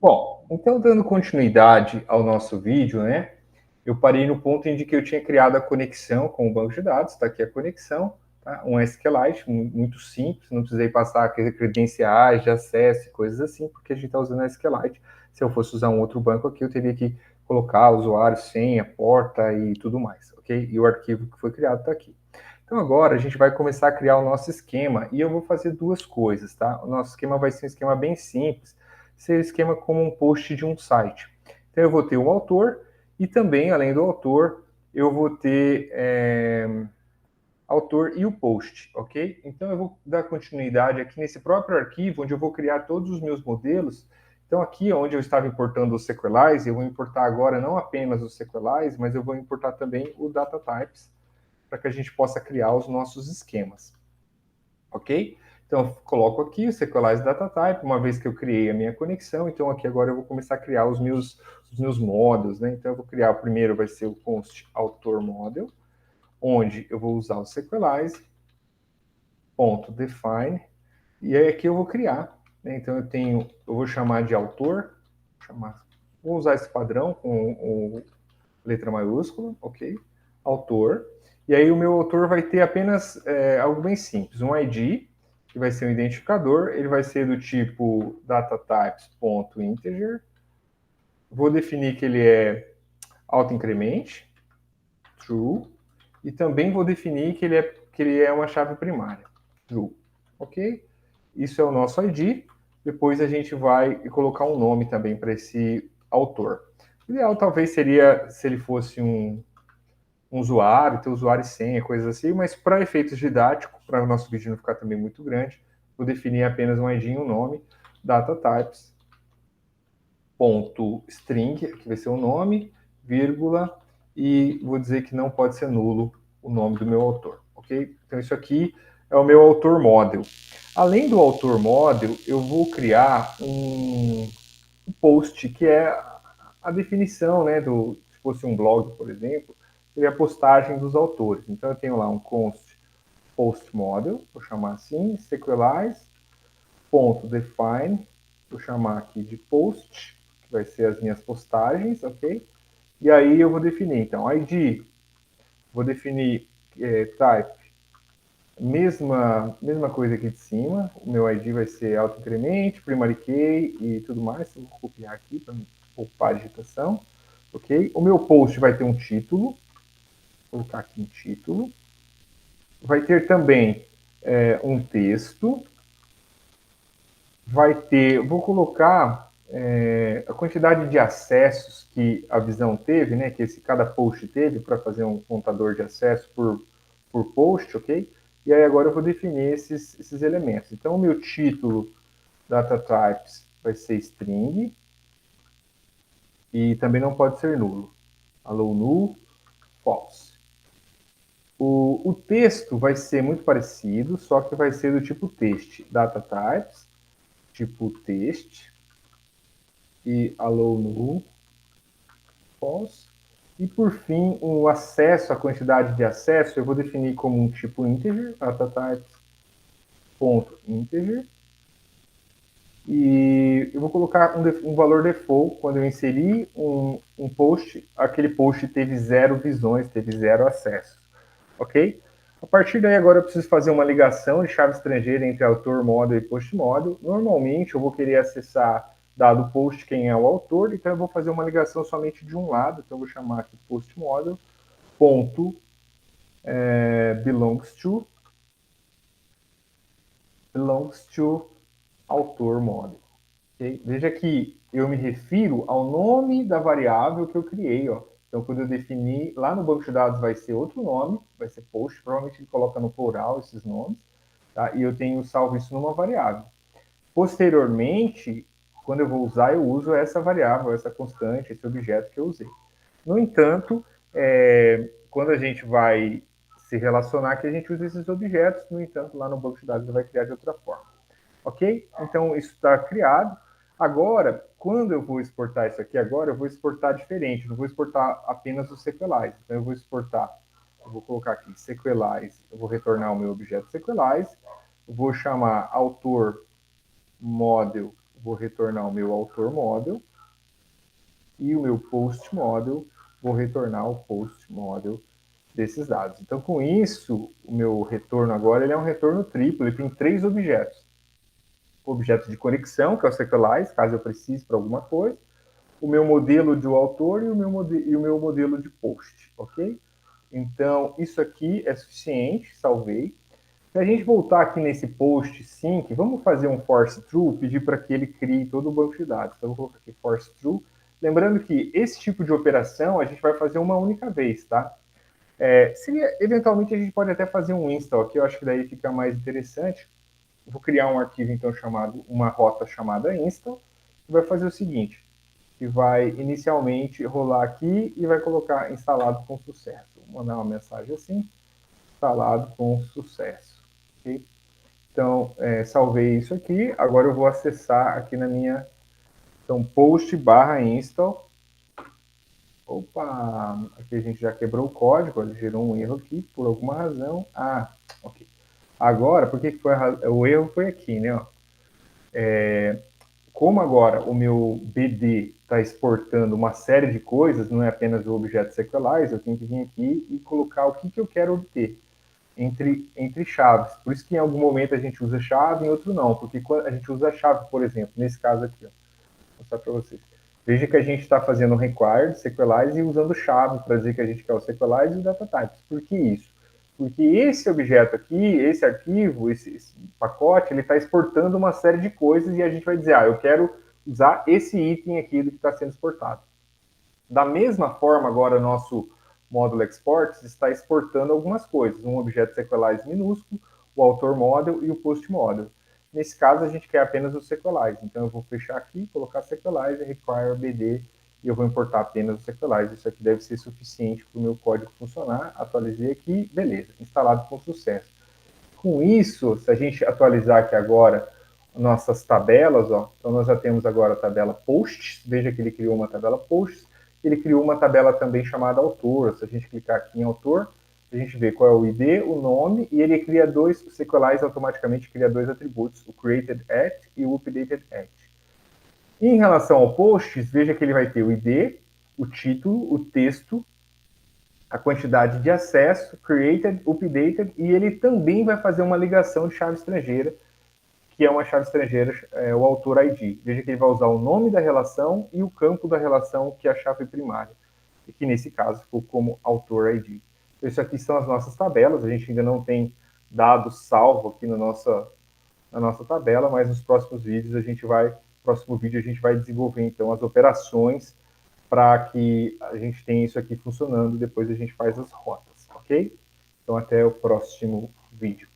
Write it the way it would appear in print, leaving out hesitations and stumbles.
Bom, então dando continuidade ao nosso vídeo, né? Eu parei no ponto em que eu tinha criado a conexão com o banco de dados, está aqui a conexão, tá? Um SQLite muito simples, não precisei passar credenciais de acesso e coisas assim, porque a gente está usando a SQLite. Se eu fosse usar um outro banco aqui, eu teria que colocar usuário, senha, porta e tudo mais, ok? E o arquivo que foi criado está aqui. Então agora a gente vai começar a criar o nosso esquema e eu vou fazer duas coisas, tá? O nosso esquema vai ser um esquema bem simples, ser um esquema como um post de um site. Então eu vou ter o autor e também, além do autor, eu vou ter autor e o post, ok? Então eu vou dar continuidade aqui nesse próprio arquivo, onde eu vou criar todos os meus modelos. Então aqui onde eu estava importando os Sequelize, eu vou importar agora não apenas os Sequelize, mas eu vou importar também o Data Types, para que a gente possa criar os nossos esquemas, ok? Então, eu coloco aqui o Sequelize Data Type, uma vez que eu criei a minha conexão, então aqui agora eu vou começar a criar os meus modos, né? Então, eu vou criar, o primeiro vai ser o const autor model, onde eu vou usar o Sequelize.define, e aí aqui eu vou criar, né? Então, eu vou chamar de autor, vou usar esse padrão com letra maiúscula, ok? Autor. E aí o meu autor vai ter apenas algo bem simples, um ID, que vai ser um identificador, ele vai ser do tipo datatypes.integer. Vou definir que ele é autoincremente, true, e também vou definir que ele é uma chave primária, true, ok? Isso é o nosso ID. Depois a gente vai colocar um nome também para esse autor. O ideal talvez seria se ele fosse um usuário, ter usuário e senha, coisas assim, mas para efeitos didáticos, para o nosso vídeo não ficar também muito grande, vou definir apenas um ID e um nome, datatypes, ponto string, que vai ser o nome, vírgula, e vou dizer que não pode ser nulo o nome do meu autor, ok? Então isso aqui é o meu autor model. Além do autor model, eu vou criar um post, que é a definição, né, se fosse um blog, por exemplo, seria a postagem dos autores. Então eu tenho lá um const post model, vou chamar assim, sequelize.define, vou chamar aqui de post, que vai ser as minhas postagens, ok? E aí eu vou definir, então, ID, vou definir type, mesma coisa aqui de cima, o meu ID vai ser autoincremente, primary key e tudo mais, eu vou copiar aqui para poupar a digitação, ok? O meu post vai ter um título, vou colocar aqui um título, vai ter também um texto, vai ter, vou colocar a quantidade de acessos que a visão teve, né, que cada post teve, para fazer um contador de acesso por post, ok? E aí agora eu vou definir esses elementos. Então o meu título data types vai ser string e também não pode ser nulo. Allow null, false. O texto vai ser muito parecido, só que vai ser do tipo text, data types, tipo text, e allow null, false. E por fim, o acesso, a quantidade de acesso, eu vou definir como um tipo integer, datatypes.integer, e eu vou colocar um valor default. Quando eu inserir um post, aquele post teve 0 visões, teve 0 acessos, ok? A partir daí, agora eu preciso fazer uma ligação de chave estrangeira entre autor model e post model. Normalmente, eu vou querer acessar, dado post, quem é o autor, então eu vou fazer uma ligação somente de um lado, então eu vou chamar aqui post model, ponto, belongs to autor model. Okay? Veja que eu me refiro ao nome da variável que eu criei, ó. Então, quando eu definir, lá no banco de dados vai ser outro nome, vai ser post, provavelmente ele coloca no plural esses nomes, tá? E eu tenho salvo isso numa variável. Posteriormente, quando eu vou usar, eu uso essa variável, essa constante, esse objeto que eu usei. No entanto, quando a gente vai se relacionar, que a gente usa esses objetos, no entanto, lá no banco de dados ele vai criar de outra forma. Ok? Então, isso está criado. Agora, quando eu vou exportar isso aqui agora, eu vou exportar diferente. Não vou exportar apenas o Sequelize. Então, eu vou exportar, eu vou colocar aqui Sequelize, eu vou retornar o meu objeto Sequelize, eu vou chamar autor model vou retornar o meu autor model, e o meu post model, vou retornar o post model desses dados. Então, com isso, o meu retorno agora ele é um retorno triplo, ele tem 3 objetos. O objeto de conexão, que é o Sequelize, caso eu precise para alguma coisa, o meu modelo de autor e o meu modelo de post, ok? Então, isso aqui é suficiente, salvei. Se a gente voltar aqui nesse post sync, vamos fazer um force true, pedir para que ele crie todo o banco de dados. Então, eu vou colocar aqui force true. Lembrando que esse tipo de operação a gente vai fazer uma única vez, tá? Eventualmente a gente pode até fazer um install aqui, eu acho que daí fica mais interessante. Eu vou criar um arquivo, então, uma rota chamada install, que vai fazer o seguinte, que vai inicialmente rolar aqui e vai colocar instalado com sucesso. Vou mandar uma mensagem assim, instalado com sucesso. Okay? Então, salvei isso aqui. Agora eu vou acessar aqui na minha... Então, post/install. Opa! Aqui a gente já quebrou o código, ele gerou um erro aqui, por alguma razão. Ah, ok. Agora, por que foi o erro foi aqui, né? Como agora o meu BD está exportando uma série de coisas, não é apenas o objeto Sequelize, eu tenho que vir aqui e colocar o que eu quero obter entre chaves. Por isso que em algum momento a gente usa chave, em outro não, porque quando a gente usa a chave, por exemplo, nesse caso aqui, ó, vou mostrar para vocês. Veja que a gente está fazendo um required, Sequelize, e usando chave para dizer que a gente quer o Sequelize e o data types. Por que isso? Porque esse objeto aqui, esse arquivo, esse pacote, ele está exportando uma série de coisas e a gente vai dizer, eu quero usar esse item aqui do que está sendo exportado. Da mesma forma, agora, o nosso módulo exports está exportando algumas coisas, um objeto Sequelize minúsculo, o autor model e o post model. Nesse caso, a gente quer apenas o Sequelize. Então, eu vou fechar aqui, colocar Sequelize, require BD, e eu vou importar apenas o Sequelize. Isso aqui deve ser suficiente para o meu código funcionar. Atualizei aqui, beleza, instalado com sucesso. Com isso, se a gente atualizar aqui agora nossas tabelas, ó, então nós já temos agora a tabela posts, veja que ele criou uma tabela posts, ele criou uma tabela também chamada autor. Se a gente clicar aqui em autor, a gente vê qual é o ID, o nome, e ele cria o Sequelize automaticamente cria 2 atributos, o created at e o updated at. Em relação ao posts, veja que ele vai ter o ID, o título, o texto, a quantidade de acesso, created, updated, e ele também vai fazer uma ligação de chave estrangeira, que é uma chave estrangeira, o autor ID. Veja que ele vai usar o nome da relação e o campo da relação, que é a chave primária, e que nesse caso ficou como autor ID. Então, isso aqui são as nossas tabelas, a gente ainda não tem dados salvo aqui na nossa tabela, mas nos próximos vídeos próximo vídeo a gente vai desenvolver então as operações para que a gente tenha isso aqui funcionando, depois a gente faz as rotas, ok? Então até o próximo vídeo.